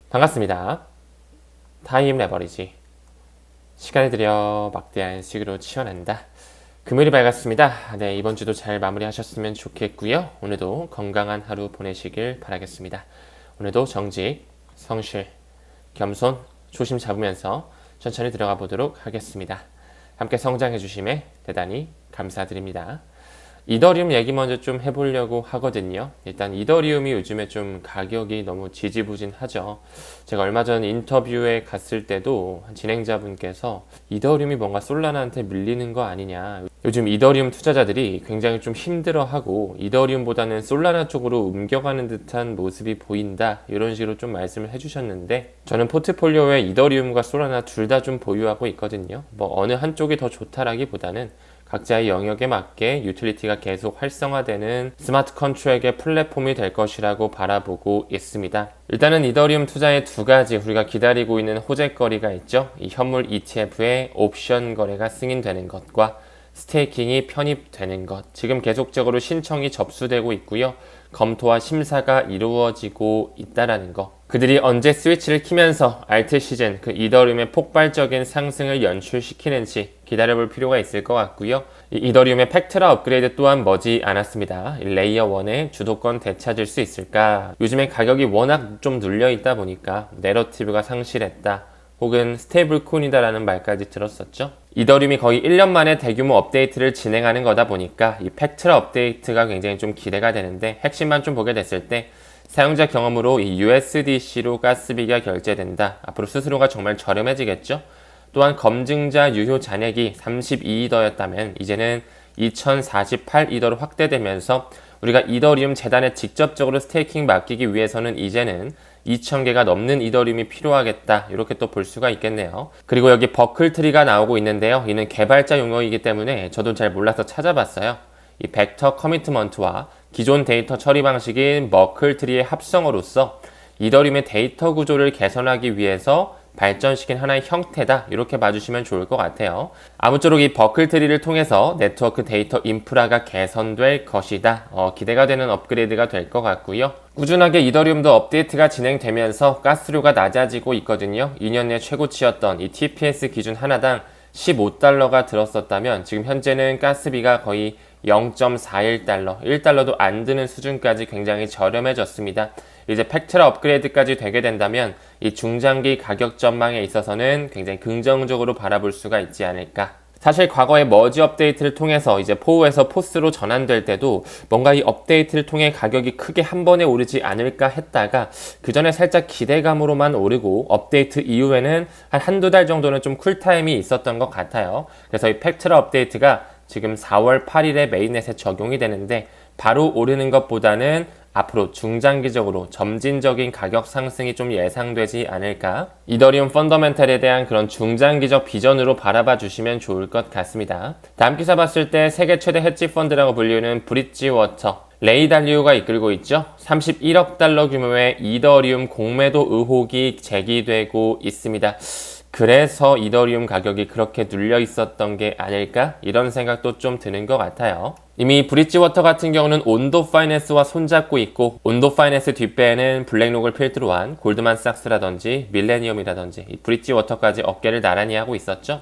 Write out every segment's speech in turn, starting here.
반갑습니다. 타임 레버리지. 시간을 들여 막대한 수익으로 치워낸다. 금요일이 밝았습니다. 네, 이번 주도 잘 마무리하셨으면 좋겠고요. 오늘도 건강한 하루 보내시길 바라겠습니다. 오늘도 정직, 성실, 겸손, 조심 잡으면서 천천히 들어가 보도록 하겠습니다. 함께 성장해 주심에 대단히 감사드립니다. 이더리움 얘기 먼저 좀 해보려고 하거든요. 일단 이더리움이 요즘에 좀 가격이 너무 지지부진하죠. 제가 얼마 전 인터뷰에 갔을 때도 진행자분께서 이더리움이 뭔가 솔라나한테 밀리는 거 아니냐. 요즘 이더리움 투자자들이 굉장히 좀 힘들어하고 이더리움보다는 솔라나 쪽으로 옮겨가는 듯한 모습이 보인다. 이런 식으로 좀 말씀을 해주셨는데 저는 포트폴리오에 이더리움과 솔라나 둘 다 좀 보유하고 있거든요. 뭐 어느 한쪽이 더 좋다라기보다는 각자의 영역에 맞게 유틸리티가 계속 활성화되는 스마트 컨트랙의 플랫폼이 될 것이라고 바라보고 있습니다. 일단은 이더리움 투자의 두 가지 우리가 기다리고 있는 호재거리가 있죠. 이 현물 ETF의 옵션 거래가 승인되는 것과 스테이킹이 편입되는 것. 지금 계속적으로 신청이 접수되고 있고요. 검토와 심사가 이루어지고 있다라는 거. 그들이 언제 스위치를 키면서 알트 시즌, 그 이더리움의 폭발적인 상승을 연출시키는지 기다려볼 필요가 있을 것 같고요. 이더리움의 팩트라 업그레이드 또한 머지 않았습니다. 레이어 1의 주도권 되찾을 수 있을까? 요즘에 가격이 워낙 좀 눌려있다 보니까 내러티브가 상실했다. 혹은 스테이블 코인이다라는 말까지 들었었죠. 이더리움이 거의 1년 만에 대규모 업데이트를 진행하는 거다 보니까 이 팩트라 업데이트가 굉장히 좀 기대가 되는데 핵심만 좀 보게 됐을 때 사용자 경험으로 이 USDC로 가스비가 결제된다. 앞으로 수수료가 정말 저렴해지겠죠. 또한 검증자 유효 잔액이 32이더였다면 이제는 2048이더로 확대되면서 우리가 이더리움 재단에 직접적으로 스테이킹 맡기기 위해서는 이제는 2000개가 넘는 이더리움이 필요하겠다. 이렇게 또 볼 수가 있겠네요. 그리고 여기 버클트리가 나오고 있는데요. 이는 개발자 용어이기 때문에 저도 잘 몰라서 찾아봤어요. 이 벡터 커미트먼트와 기존 데이터 처리 방식인 버클트리의 합성어로서 이더리움의 데이터 구조를 개선하기 위해서 발전시킨 하나의 형태다. 이렇게 봐주시면 좋을 것 같아요. 아무쪼록 이 버클트리를 통해서 네트워크 데이터 인프라가 개선될 것이다. 기대가 되는 업그레이드가 될 것 같고요. 꾸준하게 이더리움도 업데이트가 진행되면서 가스료가 낮아지고 있거든요. 2년 내 최고치였던 이 TPS 기준 하나당 15달러가 들었었다면 지금 현재는 가스비가 거의 0.41달러, 1달러도 안 드는 수준까지 굉장히 저렴해졌습니다. 이제 팩트라 업그레이드까지 되게 된다면 이 중장기 가격 전망에 있어서는 굉장히 긍정적으로 바라볼 수가 있지 않을까. 사실 과거에 머지 업데이트를 통해서 이제 포우에서 포스로 전환될 때도 뭔가 이 업데이트를 통해 가격이 크게 한 번에 오르지 않을까 했다가 그 전에 살짝 기대감으로만 오르고 업데이트 이후에는 한두 달 정도는 좀 쿨타임이 있었던 것 같아요. 그래서 이 팩트라 업데이트가 지금 4월 8일에 메인넷에 적용이 되는데 바로 오르는 것보다는 앞으로 중장기적으로 점진적인 가격 상승이 좀 예상되지 않을까? 이더리움 펀더멘탈에 대한 그런 중장기적 비전으로 바라봐 주시면 좋을 것 같습니다. 다음 기사 봤을 때 세계 최대 헤지 펀드라고 불리는 브릿지워터 레이 달리오가 이끌고 있죠. 31억 달러 규모의 이더리움 공매도 의혹이 제기되고 있습니다. 그래서 이더리움 가격이 그렇게 눌려 있었던 게 아닐까? 이런 생각도 좀 드는 것 같아요. 이미 브릿지워터 같은 경우는 온도 파이낸스와 손잡고 있고 온도 파이낸스 뒷배에는 블랙록을 필두로 한 골드만삭스라든지 밀레니엄이라든지 이 브릿지워터까지 어깨를 나란히 하고 있었죠.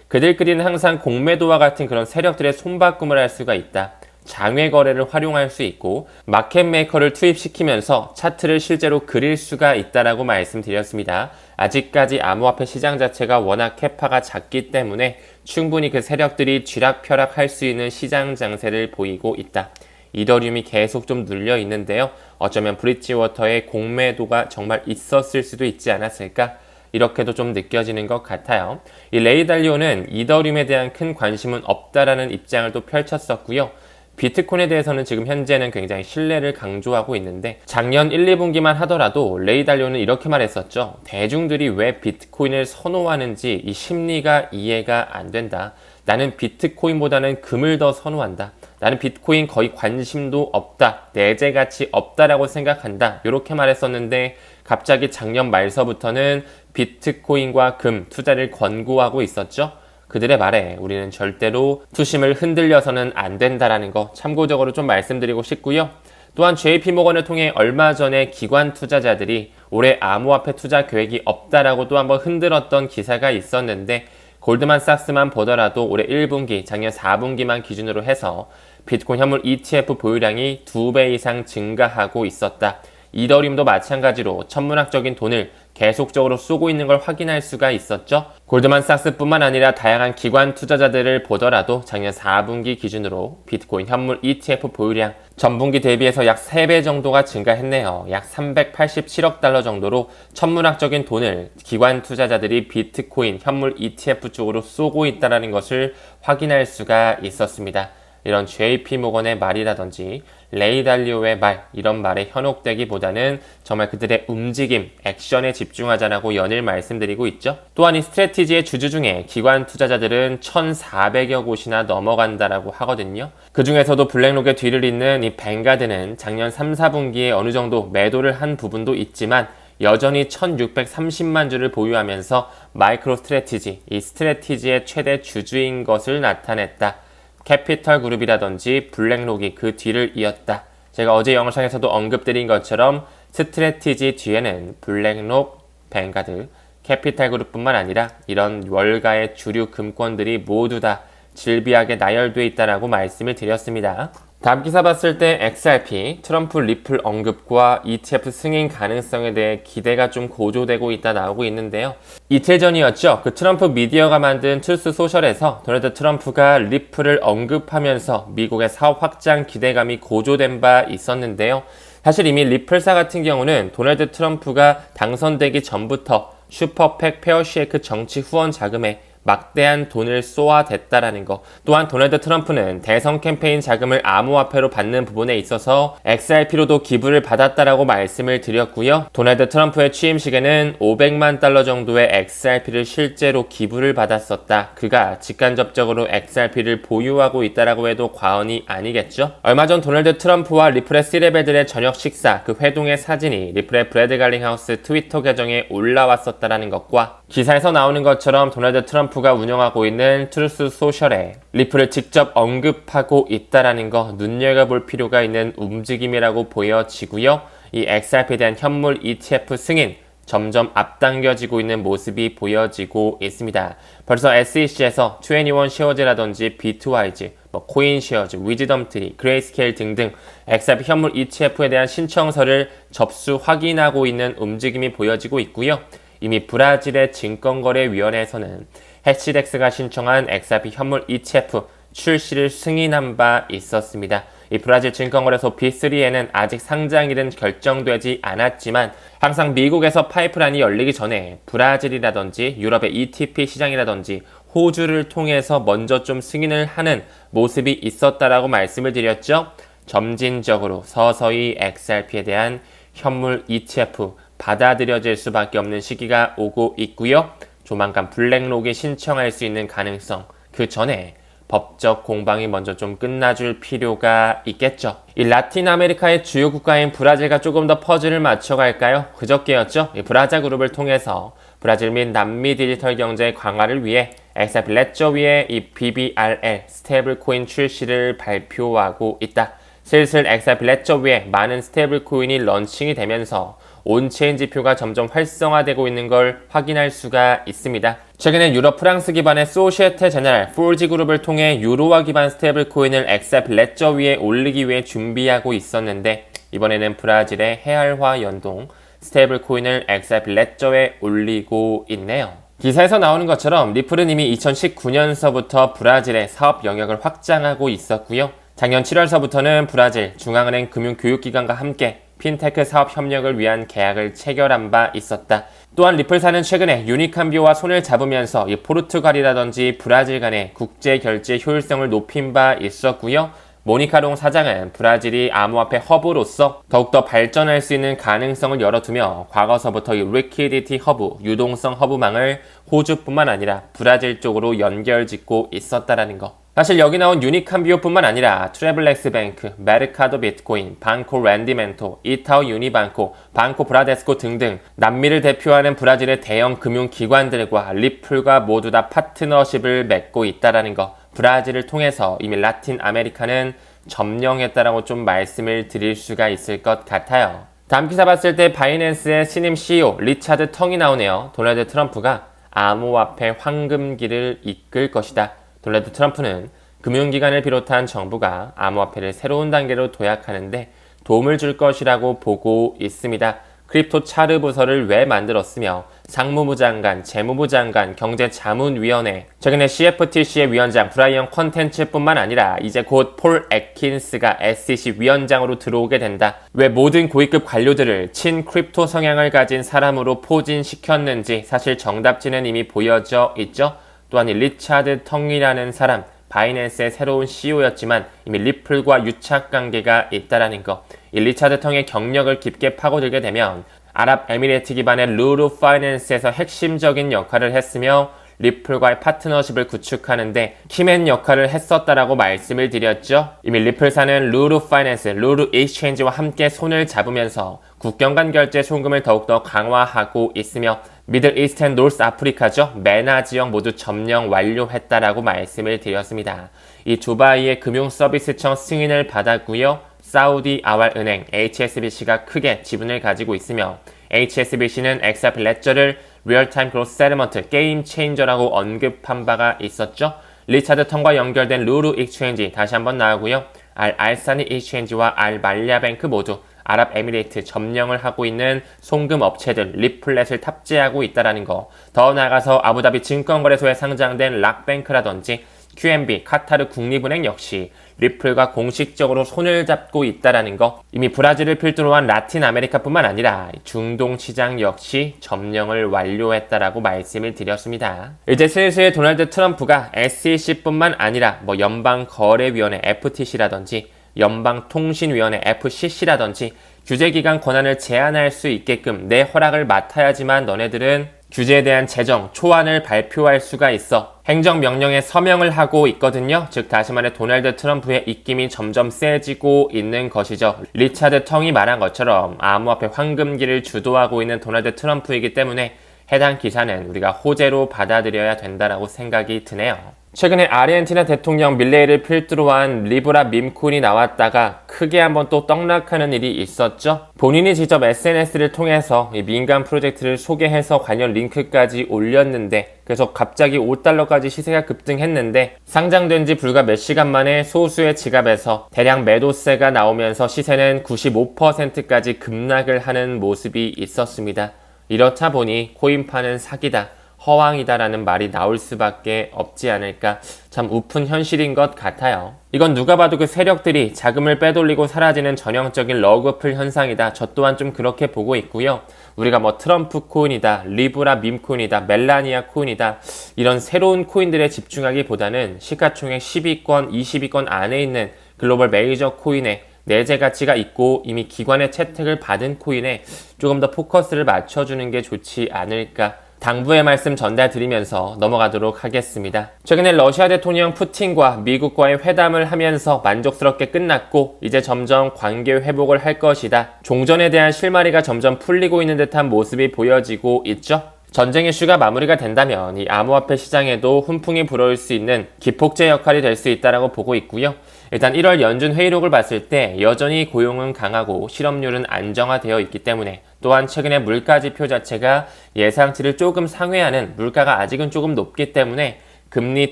그들끼리는 항상 공매도와 같은 그런 세력들의 손바꿈을 할 수가 있다. 장외 거래를 활용할 수 있고 마켓 메이커를 투입시키면서 차트를 실제로 그릴 수가 있다라고 말씀드렸습니다. 아직까지 암호화폐 시장 자체가 워낙 캐파가 작기 때문에 충분히 그 세력들이 쥐락펴락할 수 있는 시장 장세를 보이고 있다. 이더리움이 계속 좀 눌려 있는데요. 어쩌면 브릿지워터의 공매도가 정말 있었을 수도 있지 않았을까? 이렇게도 좀 느껴지는 것 같아요. 이 레이 달리오는 이더리움에 대한 큰 관심은 없다라는 입장을 또 펼쳤었고요. 비트코인에 대해서는 지금 현재는 굉장히 신뢰를 강조하고 있는데 작년 1, 2분기만 하더라도 레이 달리오는 이렇게 말했었죠. 대중들이 왜 비트코인을 선호하는지 이 심리가 이해가 안 된다. 나는 비트코인보다는 금을 더 선호한다. 나는 비트코인 거의 관심도 없다. 내재 가치 없다라고 생각한다. 이렇게 말했었는데 갑자기 작년 말서부터는 비트코인과 금 투자를 권고하고 있었죠. 그들의 말에 우리는 절대로 투심을 흔들려서는 안 된다라는 거 참고적으로 좀 말씀드리고 싶고요. 또한 JP모건을 통해 얼마 전에 기관 투자자들이 올해 암호화폐 투자 계획이 없다라고 또 한번 흔들었던 기사가 있었는데 골드만삭스만 보더라도 올해 1분기, 작년 4분기만 기준으로 해서 비트코인 현물 ETF 보유량이 2배 이상 증가하고 있었다. 이더리움도 마찬가지로 천문학적인 돈을 계속적으로 쏘고 있는 걸 확인할 수가 있었죠. 골드만삭스뿐만 아니라 다양한 기관 투자자들을 보더라도 작년 4분기 기준으로 비트코인 현물 ETF 보유량 전분기 대비해서 약 3배 정도가 증가했네요. 약 387억 달러 정도로 천문학적인 돈을 기관 투자자들이 비트코인 현물 ETF 쪽으로 쏘고 있다는 것을 확인할 수가 있었습니다. 이런 JP모건의 말이라든지 레이 달리오의 말, 이런 말에 현혹되기보다는 정말 그들의 움직임, 액션에 집중하자라고 연일 말씀드리고 있죠. 또한 이 스트래티지의 주주 중에 기관 투자자들은 1,400여 곳이나 넘어간다라고 하거든요. 그 중에서도 블랙록의 뒤를 잇는 이 뱅가드는 작년 3, 4분기에 어느 정도 매도를 한 부분도 있지만 여전히 1630만 주를 보유하면서 마이크로 스트래티지, 이 스트래티지의 최대 주주인 것을 나타냈다. 캐피털 그룹이라든지 블랙록이 그 뒤를 이었다. 제가 어제 영상에서도 언급드린 것처럼 스트래티지 뒤에는 블랙록, 뱅가드, 캐피털 그룹뿐만 아니라 이런 월가의 주류 금권들이 모두 다 질비하게 나열되어 있다라고 말씀을 드렸습니다. 다음 기사 봤을 때 XRP, 트럼프 리플 언급과 ETF 승인 가능성에 대해 기대가 좀 고조되고 있다 나오고 있는데요. 이틀 전이었죠. 그 트럼프 미디어가 만든 트루스 소셜에서 도널드 트럼프가 리플을 언급하면서 미국의 사업 확장 기대감이 고조된 바 있었는데요. 사실 이미 리플사 같은 경우는 도널드 트럼프가 당선되기 전부터 슈퍼팩 페어쉐이크 정치 후원 자금에 막대한 돈을 쏘아댔다라는 거. 또한 도널드 트럼프는 대선 캠페인 자금을 암호화폐로 받는 부분에 있어서 XRP로도 기부를 받았다라고 말씀을 드렸고요. 도널드 트럼프의 취임식에는 500만 달러 정도의 XRP를 실제로 기부를 받았었다. 그가 직간접적으로 XRP를 보유하고 있다라고 해도 과언이 아니겠죠. 얼마 전 도널드 트럼프와 리플의 C레벨들의 저녁 식사, 그 회동의 사진이 리플의 브래드 갈링하우스 트위터 계정에 올라왔었다라는 것과 기사에서 나오는 것처럼 도널드 트럼프가 운영하고 있는 트루스 소셜에 리플을 직접 언급하고 있다라는 거 눈여겨볼 필요가 있는 움직임이라고 보여지고요. 이 XRP에 대한 현물 ETF 승인 점점 앞당겨지고 있는 모습이 보여지고 있습니다. 벌써 SEC에서 21 쉐어즈라든지 비트와이즈, 코인 쉐어즈, 위즈덤 트리, 그레이스케일 등등 XRP 현물 ETF에 대한 신청서를 접수 확인하고 있는 움직임이 보여지고 있고요. 이미 브라질의 증권거래위원회에서는 해시덱스가 신청한 XRP 현물 ETF 출시를 승인한 바 있었습니다. 이 브라질 증권거래소 B3에는 아직 상장일은 결정되지 않았지만 항상 미국에서 파이프라인이 열리기 전에 브라질이라든지 유럽의 ETP 시장이라든지 호주를 통해서 먼저 좀 승인을 하는 모습이 있었다라고 말씀을 드렸죠. 점진적으로 서서히 XRP에 대한 현물 ETF 받아들여질 수밖에 없는 시기가 오고 있고요. 조만간 블랙록이 신청할 수 있는 가능성, 그 전에 법적 공방이 먼저 좀 끝나줄 필요가 있겠죠. 이 라틴 아메리카의 주요 국가인 브라질과 조금 더 퍼즐을 맞춰갈까요? 그저께였죠. 이 브라자 그룹을 통해서 브라질 및 남미 디지털 경제 강화를 위해 XRP 레저 위에 이 BBRL 스테이블 코인 출시를 발표하고 있다. 슬슬 XRP 레저 위에 많은 스테이블 코인이 런칭이 되면서 온체인 지표가 점점 활성화되고 있는 걸 확인할 수가 있습니다. 최근에 유럽 프랑스 기반의 소시에테 제네랄 폴지 그룹을 통해 유로화 기반 스테이블 코인을 XRP 레저 위에 올리기 위해 준비하고 있었는데 이번에는 브라질의 헤알화 연동 스테이블 코인을 XRP 레저에 올리고 있네요. 기사에서 나오는 것처럼 리플은 이미 2019년서부터 브라질의 사업 영역을 확장하고 있었고요. 작년 7월서부터는 브라질 중앙은행 금융교육기관과 함께 핀테크 사업 협력을 위한 계약을 체결한 바 있었다. 또한 리플사는 최근에 유니캄비오와 손을 잡으면서 이 포르투갈이라든지 브라질 간의 국제 결제 효율성을 높인 바 있었고요. 모니카롱 사장은 브라질이 암호화폐 허브로서 더욱더 발전할 수 있는 가능성을 열어두며 과거서부터 이 리퀴디티 허브, 유동성 허브망을 호주뿐만 아니라 브라질 쪽으로 연결짓고 있었다라는 거. 사실 여기 나온 유니캄비오뿐만 아니라 트래블렉스 뱅크, 메르카도 비트코인, 방코 랜디멘토, 이타오 유니방코, 방코 브라데스코 등등 남미를 대표하는 브라질의 대형 금융기관들과 리플과 모두 다 파트너십을 맺고 있다라는 거. 브라질을 통해서 이미 라틴 아메리카는 점령했다라고 좀 말씀을 드릴 수가 있을 것 같아요. 다음 기사 봤을 때 바이낸스의 신임 CEO 리차드 텅이 나오네요. 도널드 트럼프가 암호화폐 황금기를 이끌 것이다. 도널드 트럼프는 금융기관을 비롯한 정부가 암호화폐를 새로운 단계로 도약하는데 도움을 줄 것이라고 보고 있습니다. 크립토 차르 부서를 왜 만들었으며 상무부 장관, 재무부 장관, 경제자문위원회, 최근에 CFTC의 위원장 브라이언 컨텐츠뿐만 아니라 이제 곧 폴 애킨스가 SEC 위원장으로 들어오게 된다. 왜 모든 고위급 관료들을 친 크립토 성향을 가진 사람으로 포진시켰는지 사실 정답지는 이미 보여져 있죠. 또한 이 리차드 텅이라는 사람, 바이낸스의 새로운 CEO였지만 이미 리플과 유착관계가 있다라는 거. 이 리차드 텅의 경력을 깊게 파고들게 되면 아랍에미레이트 기반의 루루 파이낸스에서 핵심적인 역할을 했으며 리플과의 파트너십을 구축하는데 키맨 역할을 했었다라고 말씀을 드렸죠. 이미 리플사는 루루 파이낸스, 루루 익스체인지와 함께 손을 잡으면서 국경 간 결제 송금을 더욱더 강화하고 있으며 미들 이스트 앤 노스 아프리카죠. 메나 지역 모두 점령 완료했다라고 말씀을 드렸습니다. 이 두바이의 금융서비스청 승인을 받았고요. 사우디 아왈은행 HSBC가 크게 지분을 가지고 있으며 HSBC는 엑사프 레저를 리얼타임 그로스 세트먼트 게임 체인저라고 언급한 바가 있었죠. 리차드 텅과 연결된 루루 익스체인지 다시 한번 나오고요. 알사니 익스체인지와 말야뱅크 모두 아랍에미레이트 점령을 하고 있는 송금 업체들 리플렛을 탑재하고 있다는 거. 더 나아가서 아부다비 증권거래소에 상장된 락뱅크라든지 QNB, 카타르 국립은행 역시 리플과 공식적으로 손을 잡고 있다는 거. 이미 브라질을 필두로 한 라틴 아메리카뿐만 아니라 중동 시장 역시 점령을 완료했다라고 말씀을 드렸습니다. 이제 슬슬 도널드 트럼프가 SEC뿐만 아니라 연방거래위원회 FTC라든지 연방통신위원회 FCC라든지 규제기관 권한을 제한할 수 있게끔 내 허락을 맡아야지만 너네들은 규제에 대한 제정, 초안을 발표할 수가 있어 행정명령에 서명을 하고 있거든요. 즉 다시 말해 도널드 트럼프의 입김이 점점 세지고 있는 것이죠. 리차드 텅이 말한 것처럼 암호화폐 황금기를 주도하고 있는 도널드 트럼프이기 때문에 해당 기사는 우리가 호재로 받아들여야 된다라고 생각이 드네요. 최근에 아르헨티나 대통령 밀레이를 필두로 한 리브라 밈코인이 나왔다가 크게 한번 또 떡락하는 일이 있었죠. 본인이 직접 SNS를 통해서 이 민간 프로젝트를 소개해서 관련 링크까지 올렸는데 그래서 갑자기 5달러까지 시세가 급등했는데 상장된 지 불과 몇 시간 만에 소수의 지갑에서 대량 매도세가 나오면서 시세는 95%까지 급락을 하는 모습이 있었습니다. 이렇다 보니 코인파는 사기다. 허황이다라는 말이 나올 수밖에 없지 않을까. 참 우픈 현실인 것 같아요. 이건 누가 봐도 그 세력들이 자금을 빼돌리고 사라지는 전형적인 러그풀 현상이다. 저 또한 좀 그렇게 보고 있고요. 우리가 트럼프 코인이다, 리브라 밈코인이다, 멜라니아 코인이다 이런 새로운 코인들에 집중하기보다는 시가총액 10위권, 20위권 안에 있는 글로벌 메이저 코인에 내재 가치가 있고 이미 기관의 채택을 받은 코인에 조금 더 포커스를 맞춰주는 게 좋지 않을까. 당부의 말씀 전달드리면서 넘어가도록 하겠습니다. 최근에 러시아 대통령 푸틴과 미국과의 회담을 하면서 만족스럽게 끝났고 이제 점점 관계 회복을 할 것이다. 종전에 대한 실마리가 점점 풀리고 있는 듯한 모습이 보여지고 있죠. 전쟁 이슈가 마무리가 된다면 이 암호화폐 시장에도 훈풍이 불어올 수 있는 기폭제 역할이 될 수 있다고 보고 있고요. 일단 1월 연준 회의록을 봤을 때 여전히 고용은 강하고 실업률은 안정화되어 있기 때문에 또한 최근에 물가지표 자체가 예상치를 조금 상회하는 물가가 아직은 조금 높기 때문에 금리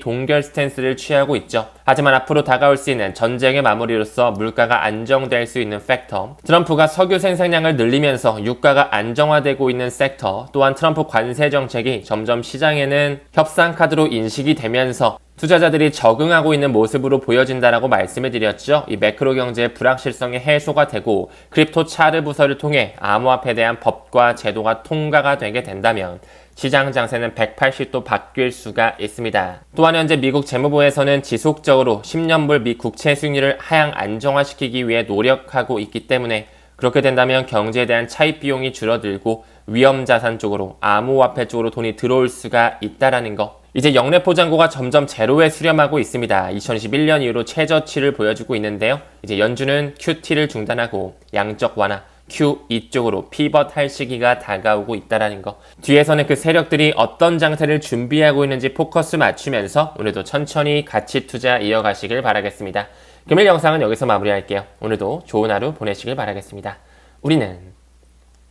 동결 스탠스를 취하고 있죠. 하지만 앞으로 다가올 수 있는 전쟁의 마무리로서 물가가 안정될 수 있는 팩터, 트럼프가 석유 생산량을 늘리면서 유가가 안정화되고 있는 섹터, 또한 트럼프 관세 정책이 점점 시장에는 협상 카드로 인식이 되면서 투자자들이 적응하고 있는 모습으로 보여진다라고 말씀을 드렸죠. 이 매크로 경제의 불확실성이 해소가 되고 크립토 차르 부서를 통해 암호화폐에 대한 법과 제도가 통과가 되게 된다면 시장 장세는 180도 바뀔 수가 있습니다. 또한 현재 미국 재무부에서는 지속적으로 10년물 미 국채 수익률을 하향 안정화시키기 위해 노력하고 있기 때문에 그렇게 된다면 경제에 대한 차입 비용이 줄어들고 위험자산 쪽으로 암호화폐 쪽으로 돈이 들어올 수가 있다라는 거. 이제 영래포 잔고가 점점 제로에 수렴하고 있습니다. 2021년 이후로 최저치를 보여주고 있는데요. 이제 연준은 QT를 중단하고 양적 완화, QE 쪽으로 피벗할 시기가 다가오고 있다는 거. 뒤에서는 그 세력들이 어떤 장세를 준비하고 있는지 포커스 맞추면서 오늘도 천천히 가치 투자 이어가시길 바라겠습니다. 금일 영상은 여기서 마무리할게요. 오늘도 좋은 하루 보내시길 바라겠습니다. 우리는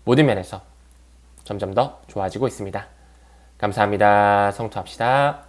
모든 면에서 점점 더 좋아지고 있습니다. 감사합니다. 성투합시다.